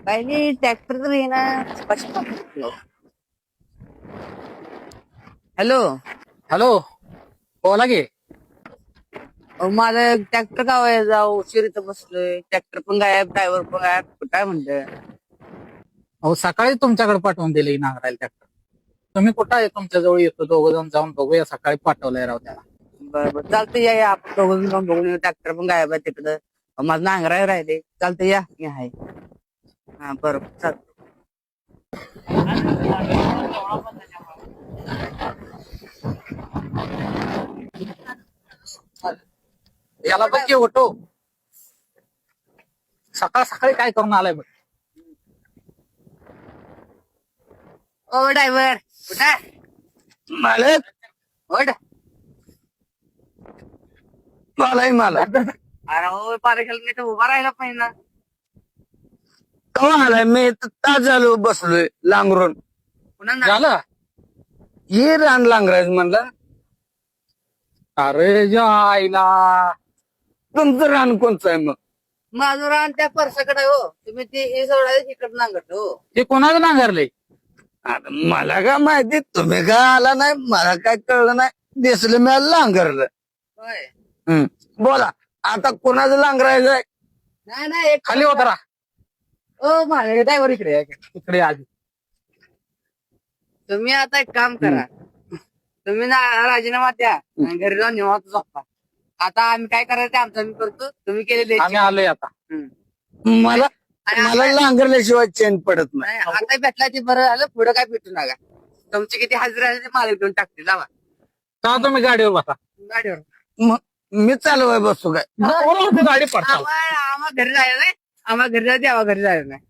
काही नाही ट्रॅक्टर तर येणार. हॅलो. हॅलो. बोला की. माझं ट्रॅक्टर गाव जाऊ उशीर इथं बसलोय. ट्रॅक्टर पण गायब, ड्रायव्हर पण गायब. काय म्हणतंय? अहो सकाळी तुमच्याकडे पाठवून दिले नांगरायला ट्रॅक्टर. तुम्ही कुठं आहे? तुमच्या जवळ येतो, दोघं जण जाऊन बघूया. सकाळी पाठवलंय राव त्याला. बरं चालतं या आपण दोघं जाऊन बघून ट्रॅक्टर पण गायब आहे तिकडं. माझं नांगराय राहिले. चालतं या मी आहे. हा बरोबर चालतं. याला बघ की ओटो. सकाळ सकाळी काय करून आलाय बघ. ओ ड्रायव्हर कुठे मालक ओढ. मलाही मालक अरे हो पारेखाल नीट उभा राहिला पाहिजे ना. कवा आलाय? मी तास झालो बसलोय लांगरून. पुन्हा झालं. ये रान लांगरायचं म्हणलं. अरे ज्या आईला. तुमचं रान कोणचं आहे मग? माझं रान त्या परसाकडे हो. तुम्ही ते सोडायला तिकडं नांगरतो हो. ते कोणाला नांगरले? आता मला काय माहिती, तुम्ही काय आला नाही, मला काय कळलं नाही. दिसलं मी लांगरलं. होय. बोला आता कोणाचं लांगरायचंय? नाही नाही एक खाली उतरा. ओ माझ्या ड्रायव्हर इकडे या. इकडे आधी. तुम्ही आता एक काम करा. तुम्ही ना राजीनामा द्या आणि घरी जाऊन निवांत झोपा. आता आम्ही काय करायचं ते आमचं आम्ही करतो. तुम्ही केलेले आम्ही आलोय आता. मला मला लांगरल्याशिवाय चैन पडत नाही. नाही आता भेटला ते बरं झालं. पुढे काय भेटू नका. तुमची किती हजरी आहे ते मालक देऊन टाकते. जावा का तुम्ही गाडीवर बसा. गाडीवर. मग मी चालवाय बसतो काय? गाडी पडता. आम्हाला घरी जायला नाही. आम्हाला घरी जायचं, आम्हाला घरी जायला नाही.